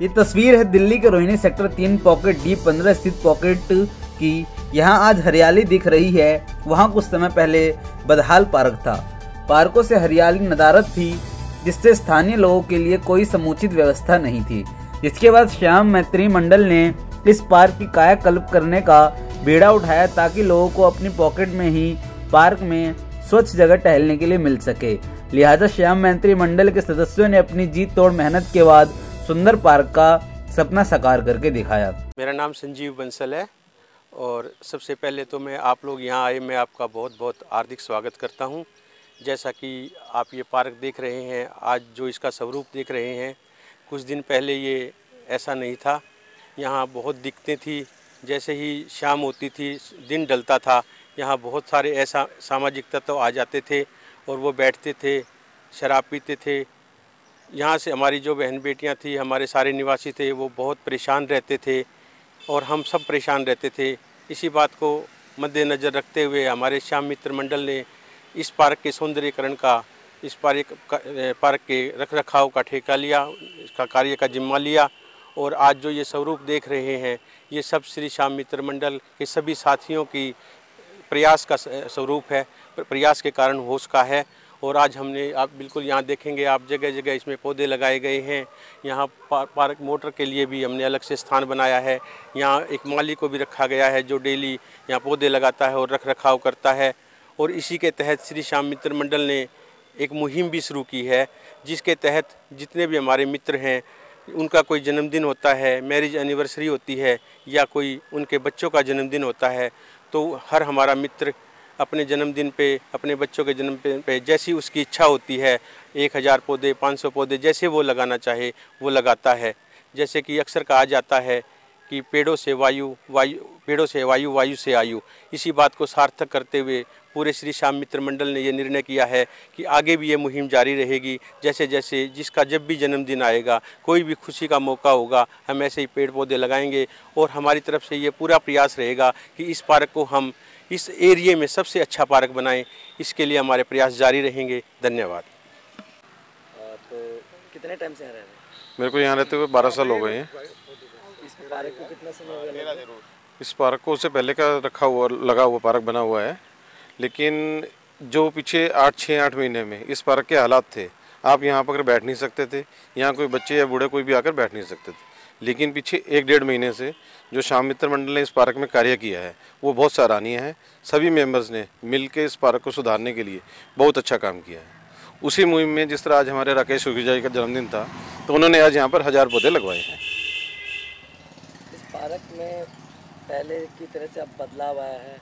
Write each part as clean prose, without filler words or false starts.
ये तस्वीर है दिल्ली के रोहिणी सेक्टर 3 पॉकेट D15 स्थित पॉकेट की। यहाँ आज हरियाली दिख रही है, वहाँ कुछ समय पहले बदहाल पार्क था। पार्कों से हरियाली नदारद थी, जिससे स्थानीय लोगों के लिए कोई समुचित व्यवस्था नहीं थी। जिसके बाद श्याम मैत्री मंडल ने इस पार्क की कायाकल्प करने का बीड़ा उठाया, ताकि लोगों को अपनी पॉकेट में ही पार्क में स्वच्छ जगह टहलने के लिए मिल सके। लिहाजा श्याम मैत्री मंडल के सदस्यों ने अपनी जी तोड़ मेहनत के बाद सुंदर पार्क का सपना साकार करके दिखाया। मेरा नाम संजीव बंसल है और सबसे पहले तो मैं आप लोग यहाँ आए, मैं आपका बहुत बहुत हार्दिक स्वागत करता हूँ। जैसा कि आप ये पार्क देख रहे हैं, आज जो इसका स्वरूप देख रहे हैं, कुछ दिन पहले ये ऐसा नहीं था। यहाँ बहुत दिक्कतें थी। जैसे ही शाम होती थी, दिन ढलता था, यहाँ बहुत सारे ऐसा सामाजिक तत्व आ जाते थे और वो बैठते थे, शराब पीते थे। यहाँ से हमारी जो बहन बेटियाँ थी, हमारे सारे निवासी थे, वो बहुत परेशान रहते थे और हम सब परेशान रहते थे। इसी बात को मद्देनज़र रखते हुए हमारे श्याम मित्र मंडल ने इस पार्क के सौंदर्यीकरण का, इस पार्क के रखरखाव का ठेका लिया, इसका कार्य का जिम्मा लिया। और आज जो ये स्वरूप देख रहे हैं, ये सब श्री श्याम मित्र मंडल के सभी साथियों की प्रयास का स्वरूप है, प्रयास के कारण होश का है। और आज हमने, आप बिल्कुल यहाँ देखेंगे, आप जगह जगह इसमें पौधे लगाए गए हैं। यहाँ पार्क मोटर के लिए भी हमने अलग से स्थान बनाया है। यहाँ एक माली को भी रखा गया है जो डेली यहाँ पौधे लगाता है और रख रखाव करता है। और इसी के तहत श्री श्याम मित्र मंडल ने एक मुहिम भी शुरू की है, जिसके तहत जितने भी हमारे मित्र हैं, उनका कोई जन्मदिन होता है, मैरिज एनिवर्सरी होती है, या कोई उनके बच्चों का जन्मदिन होता है, तो हर हमारा मित्र अपने जन्मदिन पे, अपने बच्चों के जन्मदिन पे जैसी उसकी इच्छा होती है, 1000 पौधे, 500 पौधे, जैसे वो लगाना चाहे वो लगाता है। जैसे कि अक्सर कहा जाता है कि पेड़ों से वायु, वायु से आयु। इसी बात को सार्थक करते हुए पूरे श्री श्याम मित्र मंडल ने ये निर्णय किया है कि आगे भी ये मुहिम जारी रहेगी। जैसे जैसे जिसका जब भी जन्मदिन आएगा, कोई भी खुशी का मौका होगा, हम ऐसे ही पेड़ पौधे लगाएंगे। और हमारी तरफ से ये पूरा प्रयास रहेगा कि इस पार्क को हम इस एरिए में सबसे अच्छा पार्क बनाएं। इसके लिए हमारे प्रयास जारी रहेंगे। धन्यवाद। तो कितने टाइम से यहाँ रह रहे हैं? मेरे को यहाँ रहते हुए 12 साल हो गए हैं। इस पार्क को कितना समय हो गया? इस पार्क को उससे पहले का लगा हुआ पार्क बना हुआ है, लेकिन जो पीछे 6-8 महीने में इस पार्क के हालात थे, आप यहाँ पर बैठ नहीं सकते थे, यहाँ कोई बच्चे या बूढ़े कोई भी आकर बैठ नहीं सकते थे। लेकिन पीछे 1-1.5 महीने से जो श्याम मित्र मंडल ने इस पार्क में कार्य किया है, वो बहुत सराहनीय है। सभी मेंबर्स ने मिलकर इस पार्क को सुधारने के लिए बहुत अच्छा काम किया है। उसी मुहिम में जिस तरह आज हमारे राकेश सुखीजा जी का जन्मदिन था, तो उन्होंने आज यहाँ पर 1000 पौधे लगवाए हैं। इस पार्क में पहले की तरह से अब बदलाव आया है,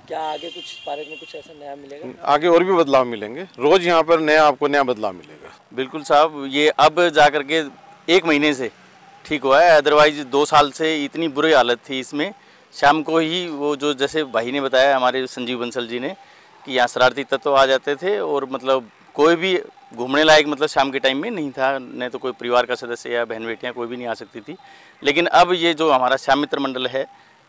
क्या आगे कुछ पार्क में कुछ ऐसा नया मिलेगा? आगे और भी बदलाव मिलेंगे, रोज यहाँ पर आपको नया बदलाव मिलेगा। बिल्कुल साहब, ये अब जा करके 1 महीने से ठीक हुआ है। अदरवाइज 2 साल से इतनी बुरी हालत थी इसमें। शाम को ही वो जो जैसे भाई ने बताया, हमारे संजीव बंसल जी ने, कि यहाँ शरारती तत्व आ जाते थे और मतलब कोई भी घूमने लायक मतलब शाम के टाइम में नहीं था, नहीं तो कोई परिवार का सदस्य या बहन बेटियाँ कोई भी नहीं आ सकती थी। लेकिन अब ये जो हमारा श्याम मित्र मंडल है,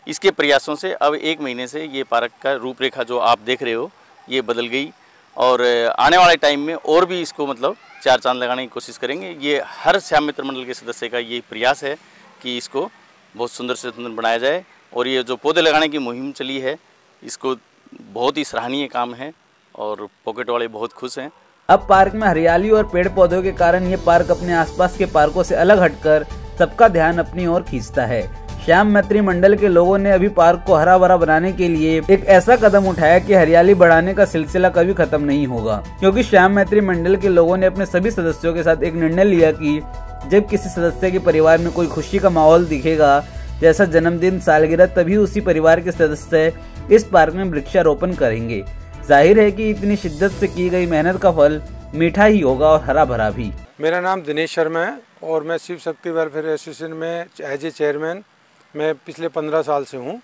इसके प्रयासों से अब 1 महीने से ये पार्क का रूपरेखा जो आप देख रहे हो, ये बदल गई। और आने वाले टाइम में और भी इसको मतलब 4 चांद लगाने की कोशिश करेंगे। ये हर श्याम मित्र मंडल के सदस्य का ये प्रयास है कि इसको बहुत सुंदर से सुंदर बनाया जाए। और ये जो पौधे लगाने की मुहिम चली है, इसको बहुत ही सराहनीय काम है और पॉकेट वाले बहुत खुश हैं। अब पार्क में हरियाली और पेड़ पौधों के कारण ये पार्क अपने आसपास के पार्कों से अलग हटकर सबका ध्यान अपनी ओर खींचता है। श्याम मैत्री मंडल के लोगों ने अभी पार्क को हरा भरा बनाने के लिए एक ऐसा कदम उठाया कि हरियाली बढ़ाने का सिलसिला कभी खत्म नहीं होगा, क्योंकि श्याम मैत्री मंडल के लोगों ने अपने सभी सदस्यों के साथ एक निर्णय लिया कि जब किसी सदस्य के परिवार में कोई खुशी का माहौल दिखेगा, जैसा जन्मदिन, सालगिरह, तभी उसी परिवार के सदस्य इस पार्क में वृक्षारोपण करेंगे। जाहिर है कि इतनी शिद्दत से की गई मेहनत का फल मीठा ही होगा और हरा भरा भी। मेरा नाम दिनेश शर्मा है और मैं शिव शक्ति वेलफेयर एसोसिएशन में एज ए चेयरमैन मैं पिछले 15 साल से हूँ।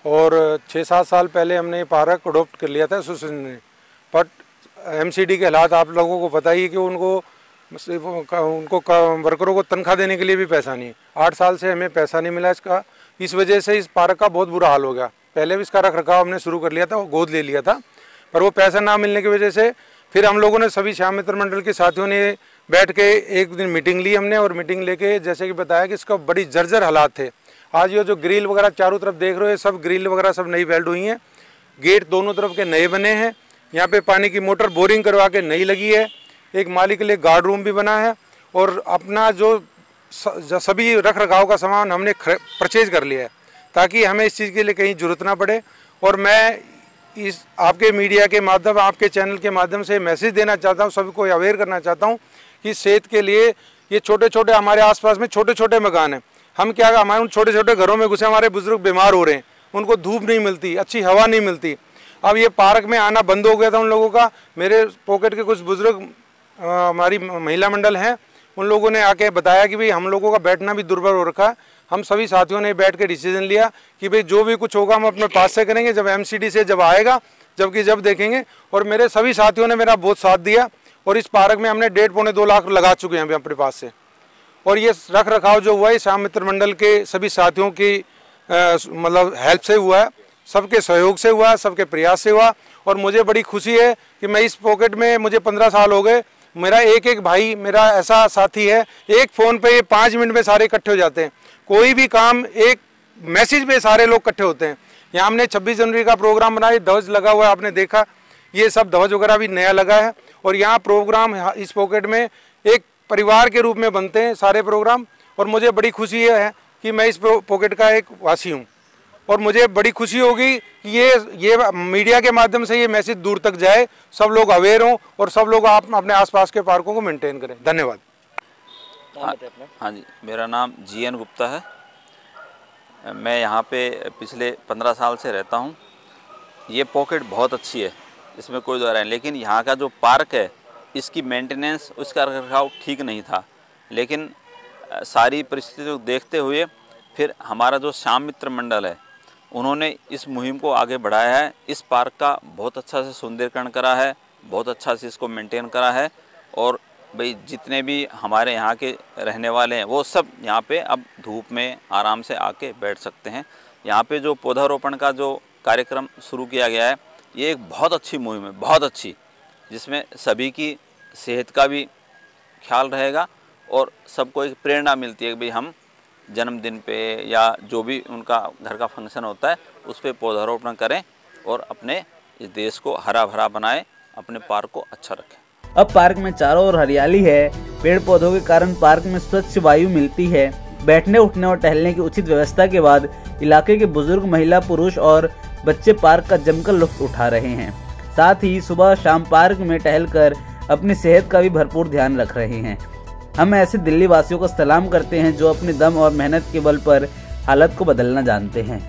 और 6-7 साल पहले हमने ये पार्क अडोप्ट कर लिया था एसोसिएशन ने, बट एमसीडी के हालात आप लोगों को पता ही है कि उनको वर्करों को तनख्वाह देने के लिए भी पैसा नहीं। 8 साल से हमें पैसा नहीं मिला इसका। इस वजह से इस पार्क का बहुत बुरा हाल हो गया। पहले भी इसका रख रखाव हमने शुरू कर लिया था, वो गोद ले लिया था, पर वो पैसा ना मिलने की वजह से फिर हम लोगों ने सभी श्याम मित्र मंडल के साथियों ने बैठ के एक दिन मीटिंग ली हमने, और मीटिंग लेके जैसे कि बताया कि इसका बड़ी जर्जर हालात थे। आज ये जो ग्रिल वगैरह चारों तरफ देख रहे हो, सब ग्रिल वगैरह सब नई वेल्ड हुई हैं, गेट दोनों तरफ के नए बने हैं, यहाँ पे पानी की मोटर बोरिंग करवा के नई लगी है, एक माली के लिए गार्ड रूम भी बना है, और अपना जो सभी रख रखाव का सामान हमने परचेज कर लिया है ताकि हमें इस चीज़ के लिए कहीं जरूरत ना पड़े। और मैं इस आपके मीडिया के माध्यम, आपके चैनल के माध्यम से मैसेज देना चाहता हूँ, सभी को अवेयर करना चाहता हूँ कि सेहत के लिए ये छोटे छोटे हमारे आसपास में छोटे छोटे मकान हैं, हम क्या हमारे उन छोटे छोटे घरों में घुसे हमारे बुजुर्ग बीमार हो रहे हैं, उनको धूप नहीं मिलती, अच्छी हवा नहीं मिलती। अब ये पार्क में आना बंद हो गया था उन लोगों का। मेरे पॉकेट के कुछ बुजुर्ग हमारी महिला मंडल हैं, उन लोगों ने आके बताया कि भाई हम लोगों का बैठना भी दुर्बल हो रखा है। हम सभी साथियों ने बैठ के डिसीजन लिया कि भाई जो भी कुछ होगा हम अपने पास से करेंगे, जब एमसीडी से जब आएगा जब देखेंगे। और मेरे सभी साथियों ने मेरा बहुत साथ दिया, और इस पार्क में हमने 1.5-2 लाख लगा चुके हैं अभी अपने पास से। और ये रख रखाव जो हुआ है श्याम मित्र मंडल के सभी साथियों की मतलब हेल्प से हुआ है, सबके सहयोग से हुआ है, सबके प्रयास से हुआ। और मुझे बड़ी खुशी है कि मैं इस पॉकेट में, मुझे 15 साल हो गए, मेरा एक भाई मेरा ऐसा साथी है, एक फ़ोन पे ये 5 मिनट में सारे इकट्ठे हो जाते हैं। कोई भी काम एक मैसेज पे सारे लोग इकट्ठे होते हैं। यहाँ हमने 26 जनवरी का प्रोग्राम बनाया, ध्वज लगा हुआ है, आपने देखा, ये सब ध्वज वगैरह भी नया लगा है। और यहाँ प्रोग्राम इस पॉकेट में एक परिवार के रूप में बनते हैं सारे प्रोग्राम। और मुझे बड़ी खुशी है कि मैं इस पॉकेट का एक वासी हूँ, और मुझे बड़ी खुशी होगी कि ये मीडिया के माध्यम से ये मैसेज दूर तक जाए, सब लोग अवेयर हों, और सब लोग आप अपने आसपास के पार्कों को मेंटेन करें। धन्यवाद। हाँ जी, मेरा नाम GN गुप्ता है। मैं यहाँ पे पिछले 15 साल से रहता हूँ। ये पॉकेट बहुत अच्छी है, इसमें कोई दो राय नहीं, लेकिन यहाँ का जो पार्क है इसकी मेंटेनेंस, उसका रखरखाव ठीक नहीं था। लेकिन सारी परिस्थितियों को देखते हुए फिर हमारा जो श्याम मित्र मंडल है, उन्होंने इस मुहिम को आगे बढ़ाया है। इस पार्क का बहुत अच्छा से सौंदर्यीकरण करा है, बहुत अच्छा से इसको मेंटेन करा है। और भाई जितने भी हमारे यहाँ के रहने वाले हैं वो सब यहाँ पे अब धूप में आराम से आके बैठ सकते हैं। यहाँ पे जो पौधारोपण का जो कार्यक्रम शुरू किया गया है, ये एक बहुत अच्छी मुहिम है, बहुत अच्छी, जिसमें सभी की सेहत का भी ख्याल रहेगा और सबको एक प्रेरणा मिलती है कि भाई हम जन्मदिन पे या जो भी उनका घर का फंक्शन होता है उस पर पौधारोपण करें और अपने इस देश को हरा भरा बनाएं, अपने पार्क को अच्छा रखें। अब पार्क में चारों ओर हरियाली है, पेड़ पौधों के कारण पार्क में स्वच्छ वायु मिलती है। बैठने उठने और टहलने की उचित व्यवस्था के बाद इलाके के बुजुर्ग, महिला, पुरुष और बच्चे पार्क का जमकर लुत्फ उठा रहे हैं। साथ ही सुबह शाम पार्क में टहलकर अपनी सेहत का भी भरपूर ध्यान रख रहे हैं। हम ऐसे दिल्ली वासियों को सलाम करते हैं जो अपने दम और मेहनत के बल पर हालत को बदलना जानते हैं।